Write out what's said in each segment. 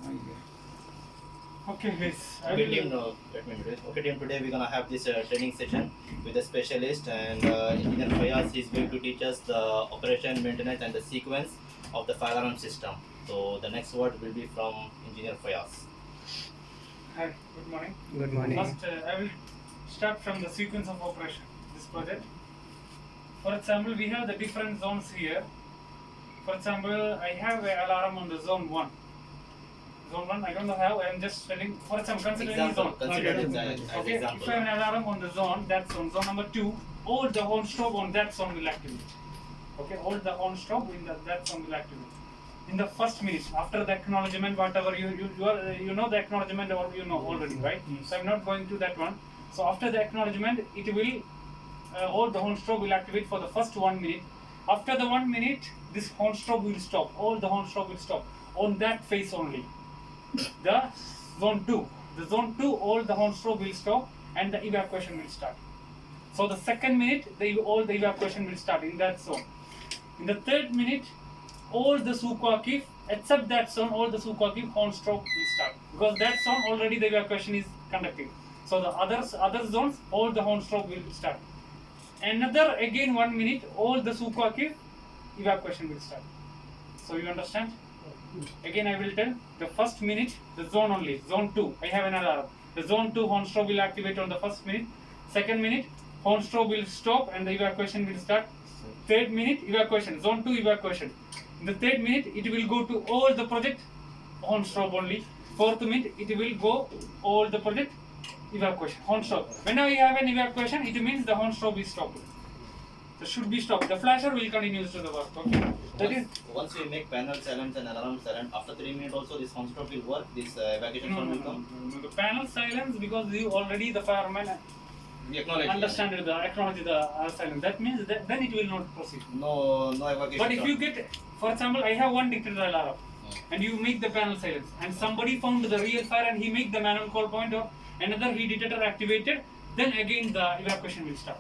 Okay, guys. Okay, team. No, let me do it. Okay, team. Today we're gonna have this training session with a specialist, and Engineer Fayaz is going to teach us the operation, maintenance, and the sequence of the fire alarm system. So the next word will be from Engineer Fayaz. Hi, good morning. Good morning. First, I will start from the sequence of operation. This project. For example, we have the different zones here. For example, I have an alarm on the zone 1. Zone 1, I don't know how, I am just telling, for example, consider any Example. zone. Consider it as Okay, example. if I have an alarm on the zone, that zone, zone number 2, all the horn strobe on that zone will activate. Okay, all the horn strobe in that zone will activate. In the first minute, after the acknowledgement, whatever you know the acknowledgement or you know already, right? Yes. So I'm not going to that one. So after the acknowledgement, it will all the horn strobe will activate for the first 1 minute. After the 1 minute, this horn strobe will stop. All the horn strobe will stop on that phase only. The zone 2. The zone 2, all the horn strobe will stop and the evacuation will start. So the second minute, all the evacuation will start in that zone. In the third minute, all the Sukwakif, except that zone, all the Sukwakif horn strobe will start. Because that zone already the evacuation is conducting. So the other zones, all the horn strobe will start. Another again 1 minute, all the Sukwakif evacuation will start. So you understand? Again I will tell, the first minute, the zone only, zone 2, I have an alarm. The zone 2 horn strobe will activate on the first minute. Second minute, horn strobe will stop and the evacuation will start. Third minute, evacuation, zone 2 evacuation. In the third minute, it will go to all the project, horn strobe only. Fourth minute, it will go all the project, evacuation, horn strobe. Whenever you have an evacuation, it means the horn strobe is stopped. So should be stopped. The flasher will continue to the work. Okay. That is. Once we make panel silent and alarm silent, after 3 minutes also this horn strobe will work. This evacuation sound will come. No. The panel silence because you already the fireman We acknowledge. understand the acknowledge the silence. That means that then it will not proceed. No evacuation. But if you get, for example, I have one dictator alarm, and you make the panel silence, and somebody found the real fire and he make the manual call point or another heat detector activated, then again the evacuation will start.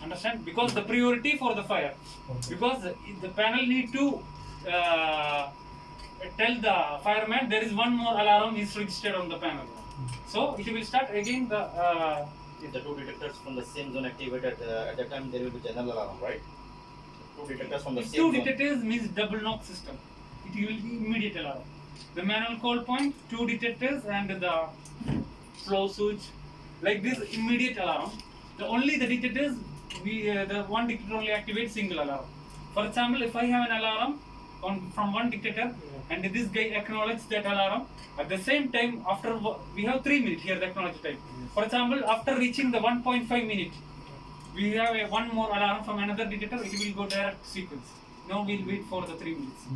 Understand? Because the priority for the fire, because the panel need to tell the fireman there is one more alarm is registered on the panel. So it will start again the. If the 2 detectors from the same zone activated at that time, there will be general alarm, right? 2 detectors from the If same 2 zone. detectors means double knock system. It will be immediate alarm. The manual call point, 2 detectors and the flow switch, like this immediate alarm. The only the detectors, the one detector only activates single alarm. For example, if I have an alarm from one detector and this guy acknowledges that alarm, at the same time after we have 3 minutes here the acknowledge time. For example, after reaching the 1.5 minute, we have one more alarm from another detector, it will go direct sequence. Now we'll wait for the 3 minutes.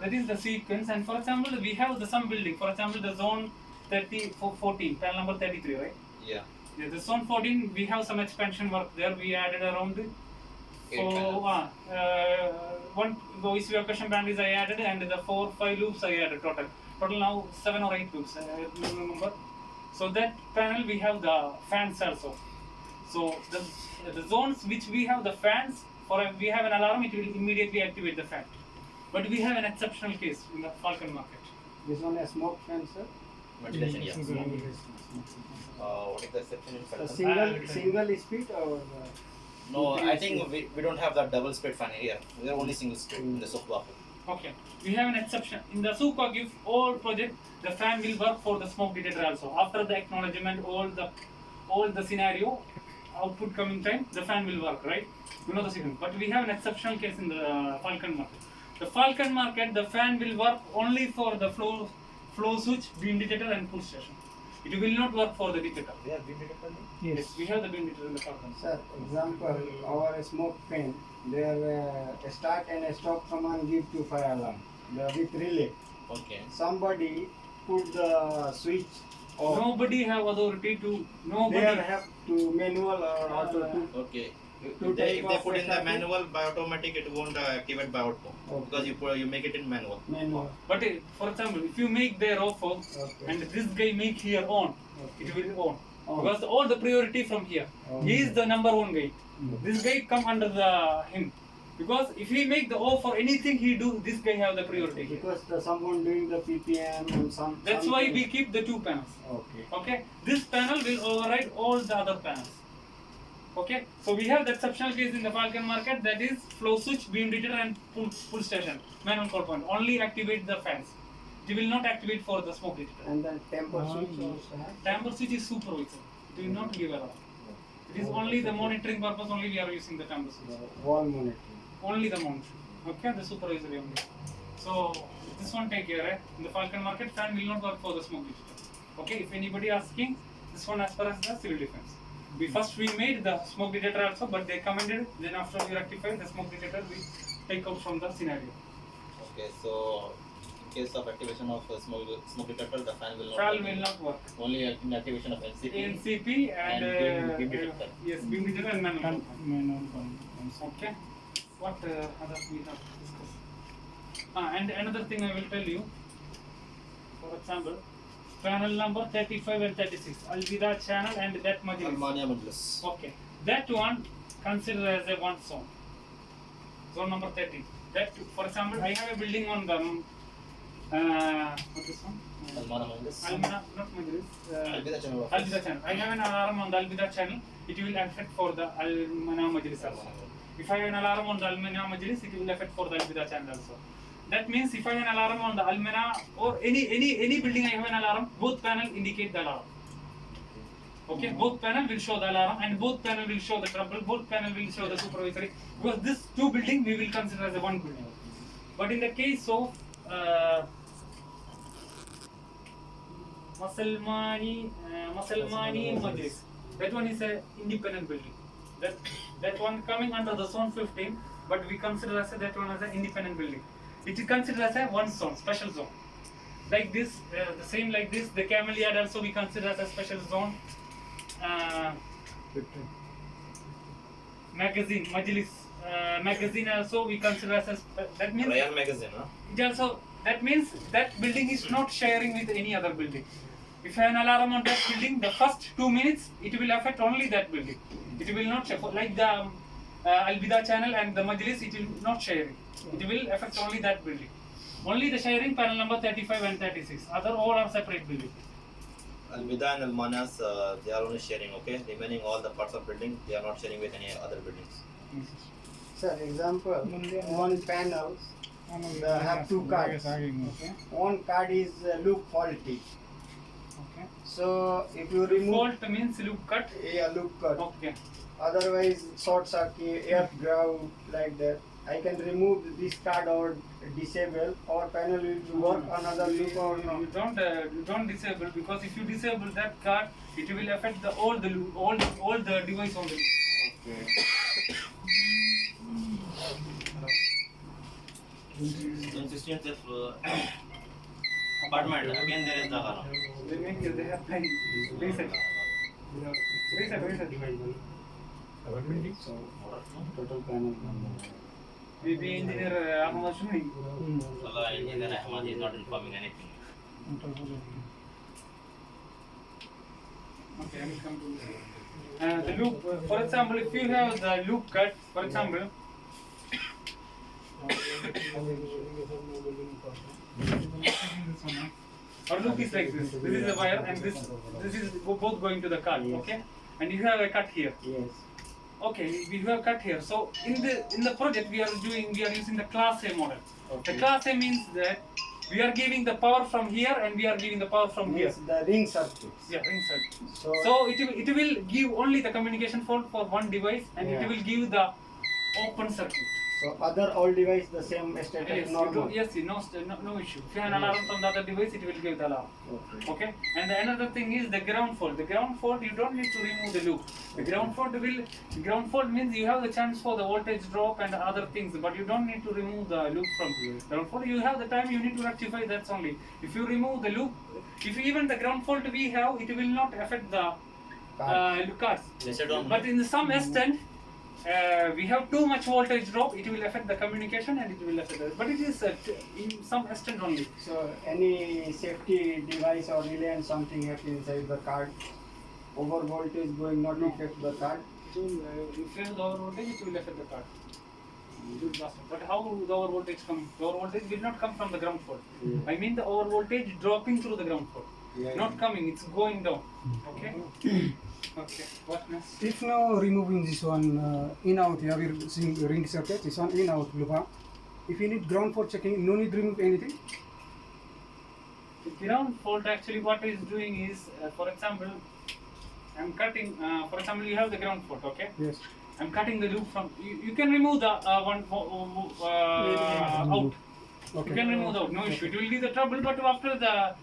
That is the sequence. And for example, we have some building. For example, the zone 14, panel number 33, right? Yeah. The zone 14, we have some expansion work there. We added around 1 voice evacuation band is I added, and the 4-5 loops I added total. Total now 7 or 8 loops. I don't remember. So that panel we have the fans also. So the zones which we have the fans, we have an alarm, it will immediately activate the fan. But we have an exceptional case in the Falcon market. This one a smoke fan, sir. Ventilation, yeah. What is the exception in A Falcon? single speed or No, I think we don't have that double speed fan here. We are only single speed in the Sukwakif. Okay, we have an exception. In the Sukwakif, all project, the fan will work for the smoke detector also. After the acknowledgement, all the scenario, output coming time, the fan will work, right? You know the sequence. But we have an exceptional case in the Falcon market. The Falcon market, the fan will work only for the flow switch, beam detector and pull station. It will not work for the detector. We have beam detector? Yes, we have the beam detector in the Falcon. sir? Example, our smoke fan. There a start and a stop command give to fire alarm. With relay. Okay. Somebody put the switch off. Nobody have authority to. Nobody. They have to manual or auto to. Okay. To If they take put off in the the manual, by automatic it won't activate by auto. Okay. Because you make it in manual. Manual. But for example, if you make there off Okay. and this guy make here on, Okay. it will on. On. Because all the priority from here. Okay. He is the number 1 guy. Mm. This guy come under him. Because if he make the O for anything he do, this guy have the priority. Because someone doing the PPM and some. That's why we keep the two panels. Okay. Okay, this panel will override all the other panels. Okay, so we have the exceptional case in the Falcon market, that is flow switch, beam detector and pull station, manual control point. Only activate the fans. It will not activate for the smoke detector. And then temper switch also have. Tamper switch is supervisor. It will not give alarm. It is only the monitoring purpose. Only we are using the tamper switch. Wall monitoring. Only the monitoring. Okay, the supervisory only. So this one take care. Eh? In the Falcon market, fan will not work for the smoke detector. Okay, if anybody asking, this one as far as the civil defense. We made the smoke detector also, but they commented. Then after we rectified the smoke detector, we take out from the scenario. Okay, so in case of activation of smoke detector, the fan will not Fan work. will not work. Only in activation of NCP. NCP and beam detector. yes, beam detector and manual. And control. manual control. Okay. What other we have discussed? And another thing I will tell you. For example, panel number 35 and 36, Al-Bida channel and that Majlis. Almania Majlis. Okay. That one considered as a one zone. Zone number 30. That, for example, I have a building on the what is one? Almania Majlis. Almina, not Majlis. Al-Bida channel of Al-Bida channel. I have an alarm on the Al-Bida channel. It will affect for the Al-Mana Majlis also. If I have an alarm on the Al-Mana Majlis, it will affect for the Al-Bida channel also. That means if I have an alarm on the Al-Mana or any building I have an alarm, both panel indicate the alarm. Okay, both panel will show the alarm and both panel will show the trouble, both panel will show the supervisory. Because this two building we will consider as a one building. But in the case of Musalmani Majlis, that one is a independent building. That one coming under the zone 15, but we consider as that one as an independent building. It is considered as a one zone, special zone. Like this, the same like this, the camel yard also we consider as a special zone. Magazine, Majlis, magazine also we consider as a, that means Rayan magazine, huh? it also, that means that building is not sharing with any other building. If you have an alarm on that building, the first 2 minutes it will affect only that building. It will not share. Like the Al-Bida channel and the Majlis, it will not sharing. It will affect only that building. Only the sharing panel number 35 and 36. Other all are separate building. Al-Bida and Al-Manas, they are only sharing, okay? Remaining all the parts of building, they are not sharing with any other buildings. Sir, example, one panel have two cards. Okay. One card is loop faulty. Okay. So if you remove Fault means loop cut. a loop cut, Okay. otherwise short circuit, earth ground, like that, I can remove this card or disable, or panel will work another loop or no. You don't disable, because if you disable that card, it will affect the all the loop, all the device on the loop. Okay. In 16th apartment, again there is the alarm. They have time. Reset. So total panel number. Maybe engineer Ahmad Shuni. Allah, engineer Ahmad is not informing anything. Okay, I will come to this. The loop, for example, if you have the loop cut, for example, our loop is like this. This is a wire, and this is both going to the cut. Okay, and you have a cut here. Yes. Okay, we have cut here. So in the project we are using the class A model. Okay. The class A means that we are giving the power from here and we are giving the power from here. Yes, the ring circuits. Yeah, ring circuit. So, So it will give only the communication fault for one device, and Yeah. it will give the open circuit. so other all device the same status Yes, normal. yes, no issue. If you have an alarm from the other device, it will give the alarm. Okay. Okay, and the another thing is the ground fault. The ground fault, you don't need to remove the loop. The ground fault means you have the chance for the voltage drop and other things, but you don't need to remove the loop from ground fault. You have the time, you need to rectify, that's only. If you remove the loop, if even the ground fault we have, it will not affect the cards. They said on But in some extent, we have too much voltage drop, it will affect the communication and it will affect the, but it is in some extent only. So any safety device or relay and something happen inside the card, over voltage going not No. affect the card. If you have the over voltage, it will affect the card. But how the over voltage coming? The over voltage will not come from the ground fault. I mean the over voltage dropping through the ground fault. Not coming, it's going down. Okay? Okay, what next? If now removing this one in out, you have your ring circuit, this one in out loop. If you need ground fault checking, no need remove anything. The ground fault actually what it is doing is, for example, I'm cutting, for example, you have the ground fault, okay? Yes. I'm cutting the loop from, you can remove the out. Okay. You can remove the out, no issue. It will give the trouble, but after the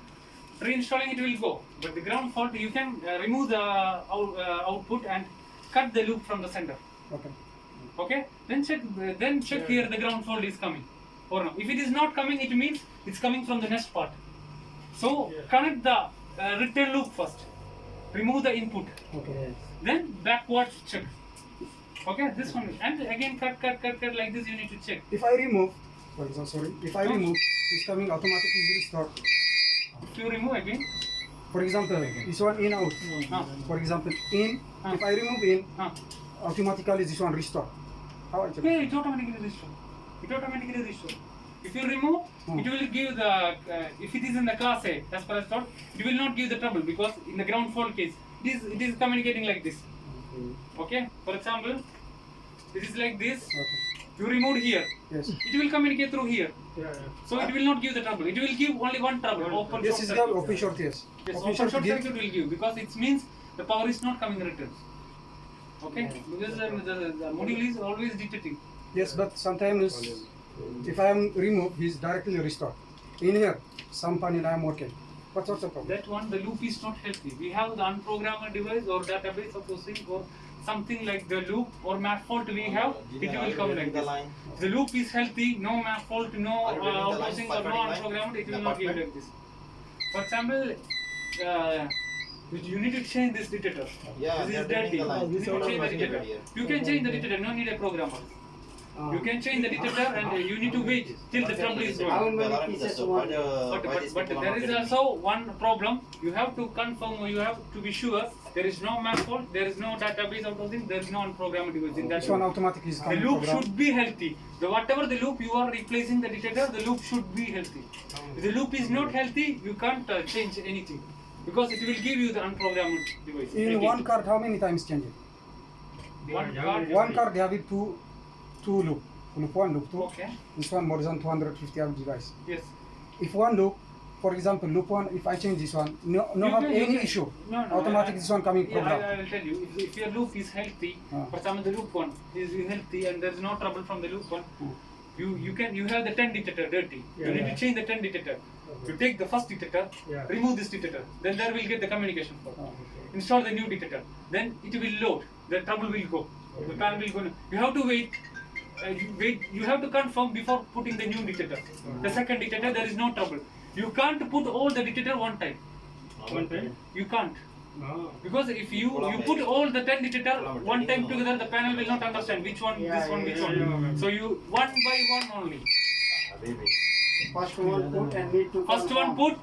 reinstalling it will go. But the ground fault, you can remove the output and cut the loop from the center. Okay. Okay? Then check here the ground fault is coming. Or no. If it is not coming, it means it's coming from the next part. So connect the return loop first. Remove the input. Okay. Then backwards check. Okay, this one. And again cut like this you need to check. If I remove, for example, sorry, if I remove, it's coming automatically is restored. If you remove again. For example, this one in out. For example, in. If I remove in, automatically this one restore. How I check? Yeah, it automatically restore. It automatically restore. If you remove, it will give the, if it is in the class A, as per as thought, it will not give the trouble because in the ground fault case, it is communicating like this. Okay? For example, it is like this. Okay. You remove here. Yes. It will communicate through here. So it will not give the trouble. It will give only one trouble. Open Yes, short is the circuit. open short, yes. Yes, Open open short give- circuit will give because it means the power is not coming return. Okay? Because the module is always detecting. Yes, but sometimes if I am removed, he is directly restored. In here, some panel I am working. What's the problem? That one, the loop is not healthy. We have the unprogrammed device or database of those things or something like the loop or map fault we have, it will come like this. The loop is healthy, no map fault, no outsourcing or no unprogrammed, it will not give like this. For example, you need to change this detector. Yeah, This is they are dirty. taking the line. You need to change the detector. You can change the detector, no need a programmer. You can change the detector and you need to wait till the trouble is How going. many pieces one? But there is also one problem. You have to confirm or you have to be sure there is no map fault, there is no database out of this, there is no unprogrammed device in that This one loop. automatic is The coming loop program. should be healthy. Whatever the loop you are replacing the detector, the loop should be healthy. If the loop is not healthy, you can't change anything because it will give you the unprogrammed device. In one card, how many times change it? One card. One card they have it two loop. Loop 1, loop 2. Okay. This one more than 250 amp device. Yes. If one loop, for example, loop 1, if I change this one, no You have can- any you can- issue. No, Automatic this one coming Yeah, program. I will tell you. If your loop is healthy, Ah. for example, the loop one is healthy and there is no trouble from the loop one, you have the 10 detector dirty. You need to change the 10 detector. You take the first detector, remove this detector, then there will get the communication fault. Install the new detector, then it will load. The trouble will go. The panel will go. You have to wait. You have to confirm before putting the new detector. The second detector, there is no trouble. You can't put all the detector one time. You can't. Because if you put all the 10 detector one time together, the panel will not understand which one, this one, which one. So you one by one only. First one put and need to First one confirm. put,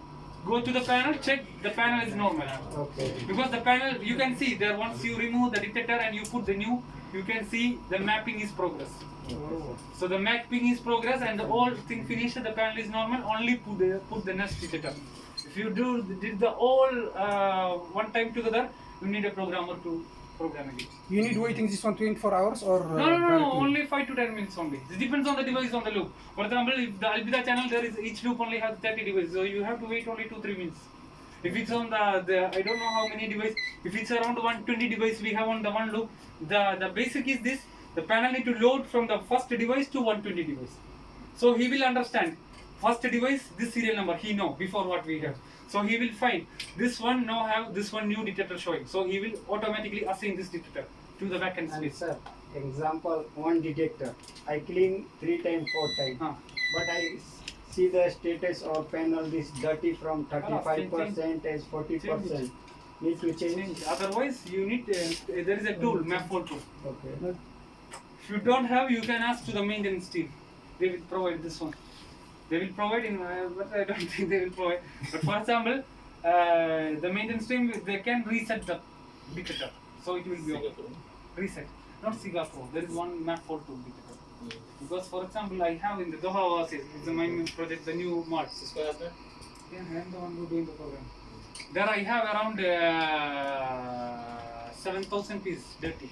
go to the panel, check the panel is normal. Okay. Because the panel, you can see there once you remove the detector and you put the new, you can see the mapping is progress. So the mapping is progress and the whole thing finished, the panel is normal, only put the next detector. If you did the all one time together, you need a programmer to program it. You need waiting this one 24 hours or No, directly? only 5 to 10 minutes only. It depends on the device on the loop. For example, if the Albida channel, there is each loop only has 30 devices, so you have to wait only 2-3 minutes. If it's on the I don't know how many devices, if it's around 120 device we have on the one loop, the basic is this, the panel need to load from the first device to 120 device. So he will understand, first device, this serial number, he know before what we have. So he will find, this one now have this one new detector showing. So he will automatically assign this detector to the vacant And space. sir, example, one detector. I clean 3 times, 4 times. Huh. But I see the status of panel is dirty from 35% as 40%. Need to change. Otherwise, you need there is a tool, map4 tool. Okay. If you don't have, you can ask to the maintenance team. They will provide this one. They will provide in, but I don't think they will provide. But for example, the maintenance team they can reset the detector, so it will be okay. Reset, not Siga Pro. There is one map4 tool detector. Because for example, I have in the Doha Oasis, it's a mining project, the new mart. Cisco has that? Yeah, I am the one who doing the program. There I have around 7,000 pieces dirty.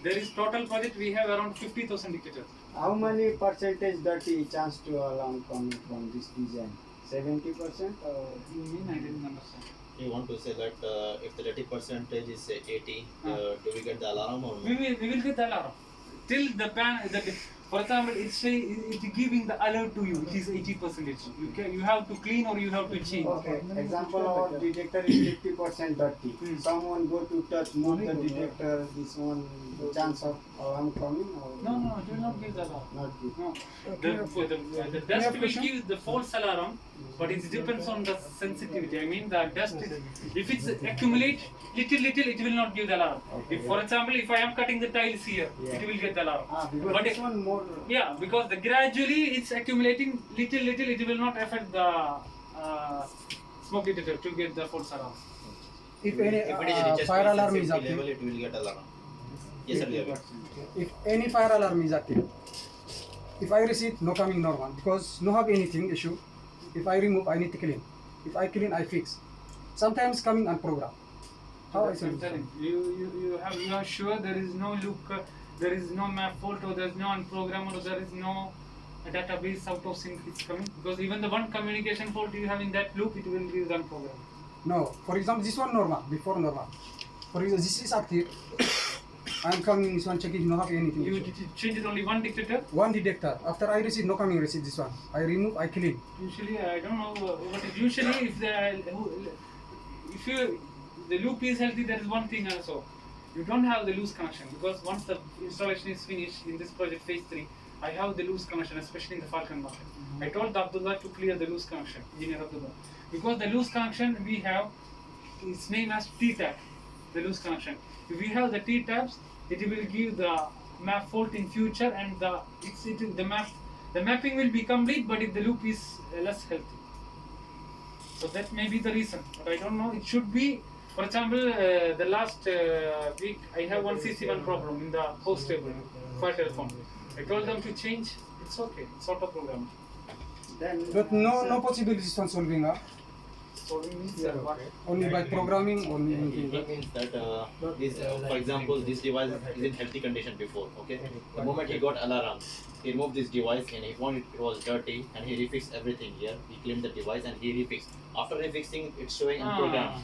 There is total project we have around 50,000 dictators. How many percentage dirty chance to alarm coming from this design? 70% or? You mean I didn't understand? You want to say that if the dirty percentage is say 80, do we get the alarm or no? We will get the alarm. Till the pan, for example, it's giving the alert to you. It is 80%. You have to clean or you have to change. Okay, example our detector is 50% dirty. Someone go to touch, move the detector, this one, chance of alarm coming or? No, it will not give the alarm. Not good. No, the dust will give the false alarm, but it depends on the sensitivity. I mean, the dust is, if it's accumulate little, it will not give the alarm. Okay. If, for example, if I am cutting the tiles here, it will get the alarm. Because But this one more. Yeah, because gradually it's accumulating little, it will not affect the smoke detector to get the false alarm. If any If it is reaches fire to alarm is sensitivity active, level, it will get alarm. Yes, sir. Gavin. if any fire alarm is active, if I receive no coming normal because no have anything issue. If I remove, I need to clean. If I clean, I fix. Sometimes coming unprogrammed. How I That's what I'm say telling you are sure there is no loop, there is no map fault, or there is no unprogram, or there is no database out of sync it's coming, because even the one communication fault you have in that loop, it will be unprogrammed. No, for example, this one normal, before normal. For example, this is active. I'm coming, this one checking, no have anything. You issue. change only one detector. One detector. After I receive, no coming, receive this one. I remove, I clean. Usually, I don't know what is usually if the loop is healthy, there is one thing also. You don't have the loose connection, because once the installation is finished in this project phase 3, I have the loose connection, especially in the Falcon market. I told Abdullah to clear the loose connection, engineer Abdullah, because the loose connection we have is named as T-tap, the loose connection. If we have the T-taps, it will give the map fault in future, and the mapping will be complete, but if the loop is less healthy. So that may be the reason, but I don't know. It should be, for example, the last week I have one CC1 problem in the host table for telephone. I told them to change. It's okay. It's auto programmed. Then, But no possibility this one solving. So it means what? Only by programming, only It anything. means that this, for example, this device is in healthy condition before. Okay, the moment he got alarm, he removed this device and he found it was dirty, and he refixed everything here. He cleaned the device and he refixed. After refixing, it's showing unprogrammed.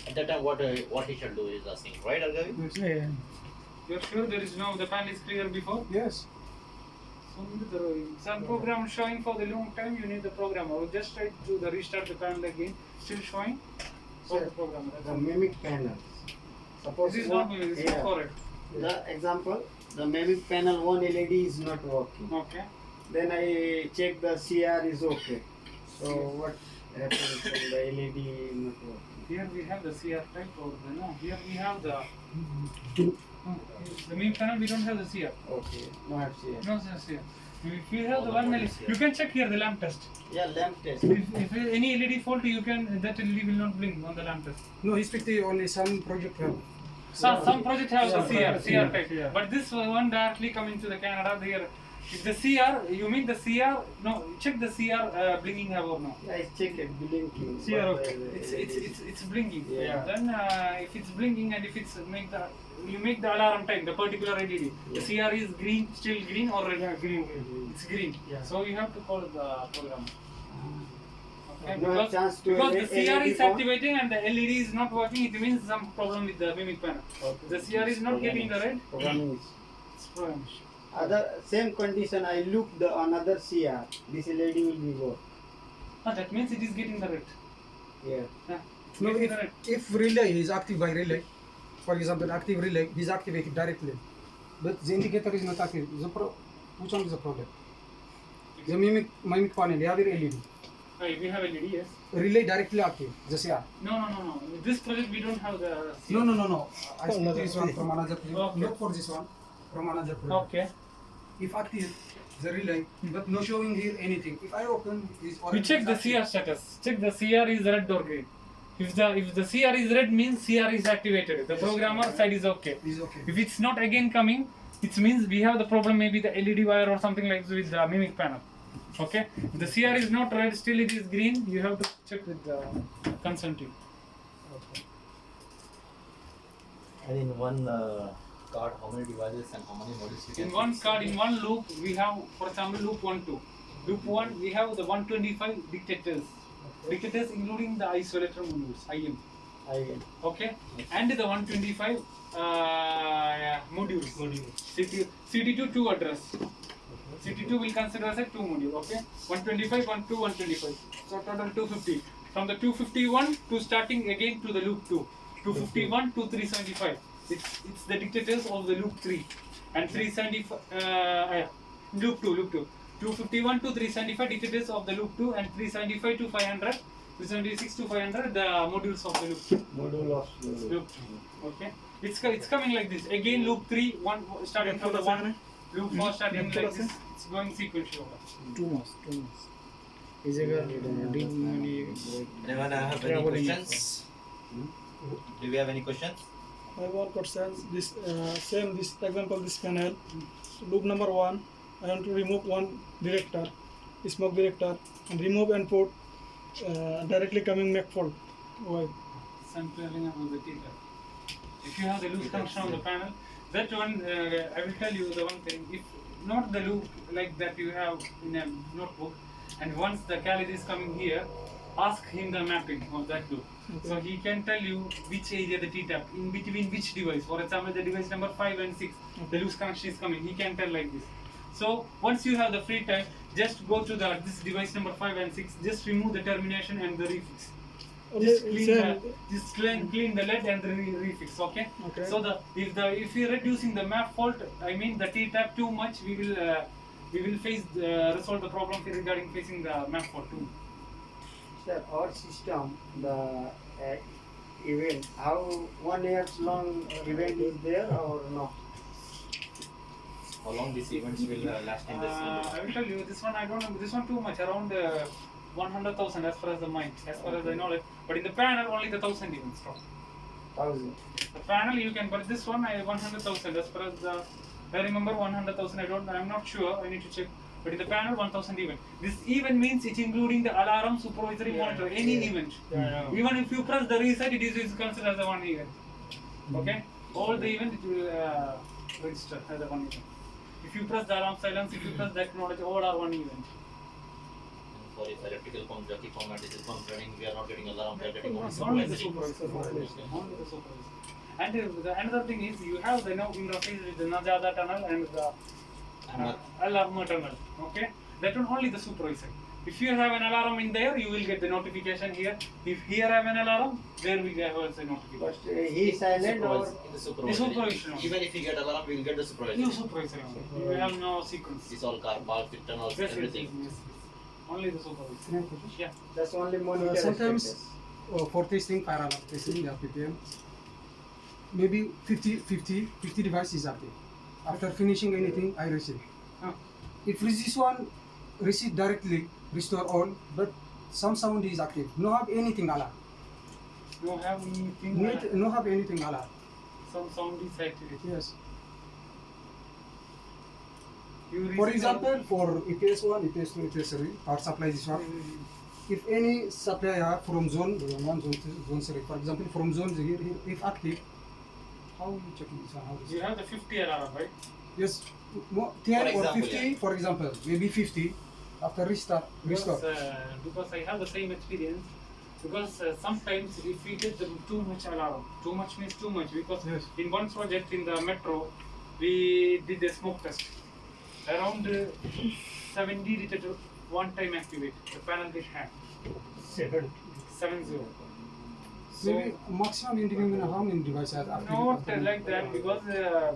At that time, what he should do is asking, right, Argavi? You're sure there is no, the pan is clear before? Yes. So some program showing for the long time, you need the programmer. Or just try to restart the panel again, still showing for the programmer. That's the all. mimic panel. Suppose This is not me, this is yeah. correct. The example, the mimic panel one LED is not working. Okay. Then I check the CR is okay. So what happens when the LED not working? Here we have the CR type or the, no, here we have the main panel, we don't have the CR. Okay, no have CR. No CR. If you have the one LED, you can check here the lamp test. Yeah, lamp test. If any LED fault, you can, that LED will not blink on the lamp test. No, respectively only some project have. Some project have the Yeah, CR type, but this one directly coming to the Canada, there. If the CR, you mean the CR? No, check the CR blinking have or no. Yeah, I check it blinking. CR, okay. It's blinking. Yeah. Then if it's blinking and if it's you make the alarm time, the particular LED. The CR is green, still green or red? Green. It's green. Yeah. So you have to call the program. Okay, No chance to because the CR LED is phone? activating and the LED is not working, it means some problem with the mimic panel. Okay. The CR is not getting the red. Programming is. It's problem. Other same condition, I look the another CR. This LED will be work. That means it is getting the red. Yeah. Yeah. It's No, getting the red. if relay is active by relay, for example, active relay is activated directly, but the indicator is not active. Which one is the problem? The mimic panel, the other LED. We have LED, yes. Relay directly active, the CR. No. With this project we don't have the CR. No. I speak this one from another project. Okay. Look for this one from another project. Okay. If active, the relay, but no showing here anything. If I open, is We check the CR status. Check the CR is red or green. If the CR is red means CR is activated. The programmer side is okay. Is okay. If it's not again coming, it means we have the problem, maybe the LED wire or something like this with the mimic panel. Okay, if the CR is not red, still it is green, you have to check with the concerned team. And in one card, how many devices and how many modules you can In one fix? card, in one loop, we have, for example, loop 1, 2. Loop 1, we have the 125 dictators. Dictators including the isolator modules, IM. Okay, and the 125 modules. CT2 2 address. CT2 will consider as a 2 module. Okay, 125, 1, 2, 125. So total 250. From the 251 to starting again to the loop 2. 251 to 375. It's the dictators of the loop 3 and 375 loop 2. 251 to 375 dictators of the loop 2 and 375 to 500. 376 to 500 the modules of the loop 2. Module of Loop 2. Okay, it's coming like this. Again loop 3 1 starting from the 1. Loop 4 starting like this. It's going sequential. Two months. Is it Anyone have any questions? Do we have any questions? I have questions. This this example, this panel, loop number 1. I want to remove one director, smoke director, and remove and put directly coming Mac fault. Why? Sampling of the data. If you have the loop connection on the panel, that one I will tell you the one thing. If not the loop like that you have in a notebook, and once the Khalid is coming here, ask him the mapping of that loop. Okay. So he can tell you which area the T-tap, in between which device. For example, the device number 5 and 6, the loose connection is coming. He can tell like this. So once you have the free time, just go to this device number 5 and 6. Just remove the termination and the refix. Just clean the LED and the refix. Okay. Okay. So if you're reducing the map fault, I mean the T-tap too much, we will resolve the problem regarding facing the map fault too. Sir, our system, the event, how 1 year long event is there or no? How long these events will last in this? I will tell you this one. I don't know this one too much. Around 100,000 as far as the mind, as far as I know it. But in the panel, only the 1,000 events. 1000. The panel you can, but this one I 100,000 as far as the. I remember 100,000. I'm not sure. I need to check. But in the panel, 1,000 event. This event means it's including the alarm, supervisory monitor, any event. Even if you press the reset, it is considered as a one event. Okay? All the event it will register as a one event. If you press the alarm silence, if you press the acknowledge, all are one event. For if electrical pump, jockey format, this is pump running, we are not getting alarm, we are getting Only the supervisory. supervisor. Only the supervisor. And another thing is you have the interface with the Najada tunnel and the alarm tunnel. Okay, that one only the supervisor. If you have an alarm in there, you will get the notification here. If here have an alarm, there we have also notification. But he silent or The supervisor. The supervision. Even if you get alarm, we will get the supervisor. No supervisor. You have no sequence. It's all car park, tunnels, Yes, everything. yes. Only the supervisor. Yeah. that's only monitor? Sometimes status? for testing, fire alarm testing, the PPM, maybe 50 devices active. After finishing anything, I receive. Huh. If this one receive directly, restore all, but some sound is active. No have anything alarm. You have anything. No have anything alarm. Some sound is activated. Yes. You For receive example, for EPS 1, EPS 2, EPS 3, power supply this one. If any supplier from zone 1, zone 2, zone 3, for example, from zone 0, if active, how you checking this one? How this You have the 50 alarm, right? Yes, 10 or example, 50, yeah. for example, maybe 50 after restore. Because I have the same experience. Because sometimes if we get too much alarm, too much means too much. Because Yes. in one project in the metro, we did a smoke test. Around 70 detector one time activate. The panel get hacked. 70. So Maybe maximum individual how many devices are active? not like that because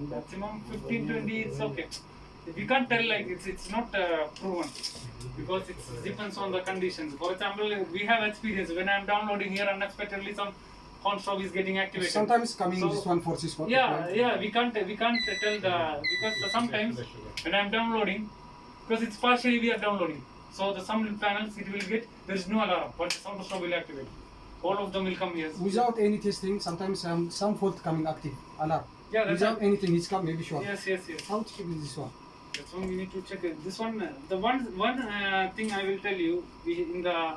maximum 15-20 is okay. We can't tell like it's not proven because it depends on the conditions. For example, we have experience when I'm downloading here unexpectedly some console is getting activated. Sometimes coming So- this one for this one. Yeah, we can't tell the because sometimes when I'm downloading because it's partially we are downloading. So the some panels it will get there is no alarm, but some will activate. All of them will come here. Without any testing, sometimes some fault coming active alarm. Yeah, that's without right. anything, he's come maybe sure. Yes, yes, yes. How to check this one? That's one we need to check. This one, the one thing I will tell you in the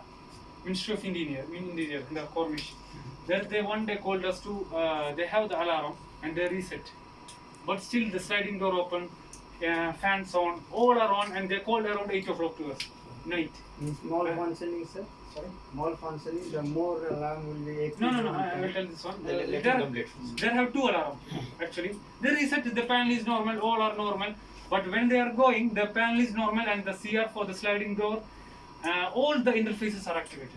Ministry of Interior, in the Cornish, there they one day called us to. They have the alarm and they reset, but still the sliding door open, fans on, all are on, and they called around 8 o'clock to us night. Malfunctioning, sir. Sorry. Malfunctioning. The more alarm will be. No. I will tell this one. Let it There, complete. there have two alarms actually. They reset. The panel is normal. All are normal. But when they are going, the panel is normal and the CR for the sliding door, all the interfaces are activated.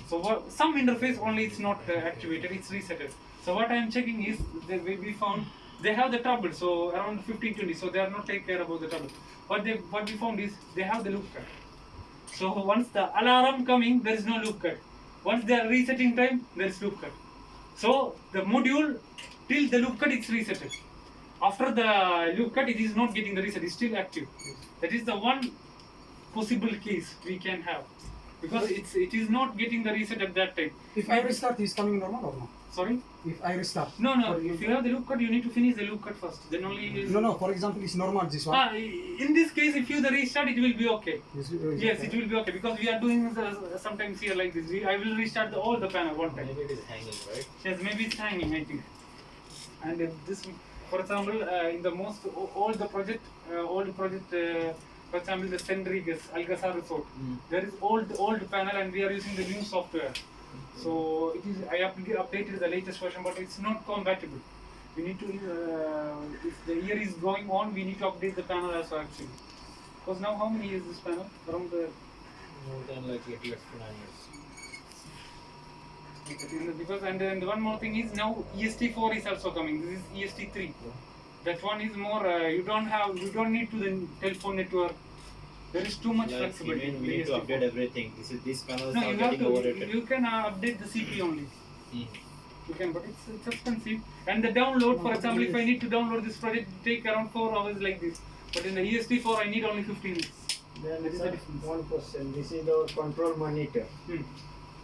So some interface only is not activated. It's resetted. So what I am checking is we found they have the trouble. So around 15-20. So they are not take care about the trouble. What we found is they have the loop cut. So once the alarm coming, there is no loop cut. Once they are resetting time, there is loop cut. So the module till the loop cut it's resetted. After the loop cut, it is not getting the reset. It's still active. That is the one possible case we can have because it is not getting the reset at that time. If I restart, he's coming normal or no? Sorry. If I restart. No. If you have the loop cut, you need to finish the loop cut first. Then only. No. For example, it's normal this one. In this case, if you the restart, it will be okay. Yes, okay. it will be okay because we are doing sometimes here like this. I will restart all the panel one time. Maybe it is hanging, right? Yes, maybe it's hanging, I think. And this, for example, in the most all the project, for example, the Sendrigas Algasar Resort, there is old panel, and we are using the new software. So it is. I updated the latest version, but it's not compatible. We need to, if the year is going on, we need to update the panel as well actually. Because now how many years this panel? Around the. More than like 8 years to 9 years. Because and then one more thing is now EST4 is also coming. This is EST3. That one is more. You don't need to the telephone network. There is too much Like, flexibility. even in we need to EST4. update everything. These panels No, are you have getting to. overrated. You can update the CPU only. Mm. You can, but it's expensive. And the download, for example, if I need to download this project, it take around 4 hours like this. But in the EST4, I need only 15 minutes. Then That is the sir, difference. one question. This is our control monitor. Hmm.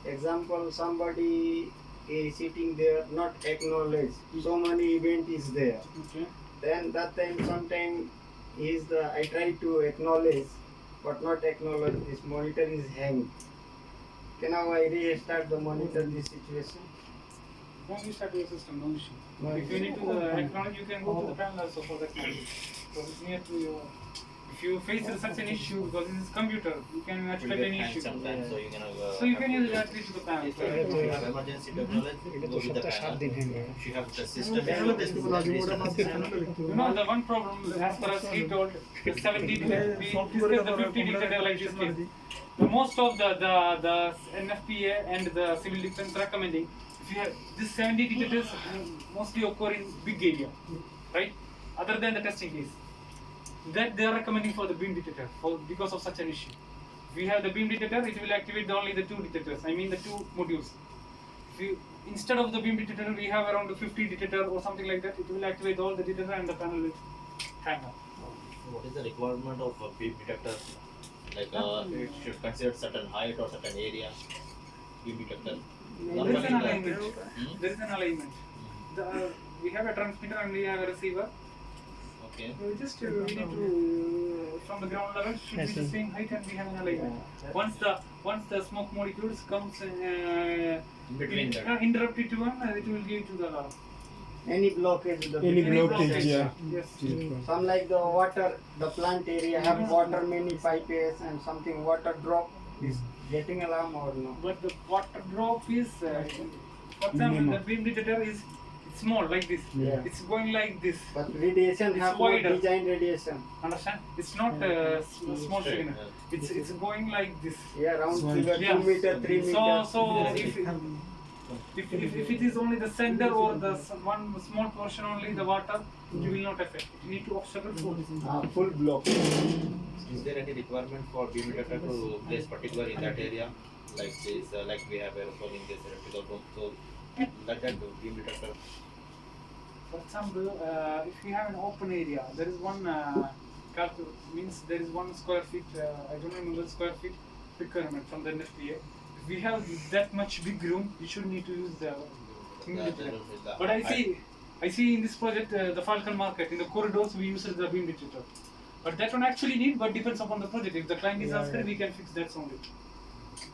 Example, somebody is sitting there, not acknowledge. So many event is there. Okay. Then that time, sometime I try to acknowledge, but not acknowledge. This monitor is hanged. Can now I restart the monitor this situation? Then you start your system, no issue. No If you issue. need to acknowledge, you can go to the panel also for that matter. Because it's near to your. If you face such an issue, because this is computer, you can It will expect get any hanged issue. sometimes, so you can So you can use directly to the panel. If you have emergency technology, go with the panel. If you have the system, You know, the one problem, as far as he told, the 70 we discussed the 50 dictator like this case. The most of the NFPA and the civil defense recommending, if you have this 70 dictators mostly occur in big area, right? Other than the testing case. That they are recommending for the beam detector because of such an issue. If we have the beam detector, it will activate only the 2 detectors. I mean the 2 modules. If you, instead of the beam detector, we have around 50 detector or something like that. It will activate all the detector and the panel will hang up. what is the requirement of a beam detector? Like it should consider certain height or certain area. Beam detector. There is an alignment. Hmm? There is an alignment. We have a transmitter and we have a receiver. Okay. We just we need to from the ground level should be the same height and we have an alignment. Once the smoke molecules comes In between that. interrupt it to one, it will give to the alarm. Any blockage. Any blockage, yeah. Yes. Some like the water, the plant area have water many pipes and something water drop is getting alarm or no? But the water drop is, for example, the beam detector is it's small like this. Yeah. It's going like this. But radiation It's have wider. no design radiation. Understand? It's not small Straight, signal. It's going like this. Yeah, around figure Yeah. 2 meter, 3 meter. So if it is only the center or the one small portion only the water, it will not affect. You need to obstacle for Full block. Is there any requirement for beam detector to place particular in that area? Like this, like we have aerosol in this electrical room. So like that, the beam detector. For example, if you have an open area, there is one means there is 1 square feet. I don't remember square feet requirement from the NFPA. If we have that much big room, we should need to use the. The room is the But I height. see I see in this project the Falcon market in the corridors we use the beam detector, but that one actually need, but depends upon the project. If the client is asked, we can fix that only.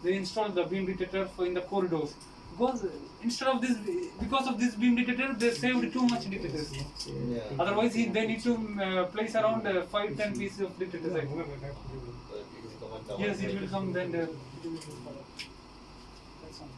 They install the beam detector for in the corridors because instead of this, because of this beam detector, they saved too much detectors. Yeah. Otherwise, they need to place around 5-10 pieces of detectors. Yes, it will come then. It will follow. That's all.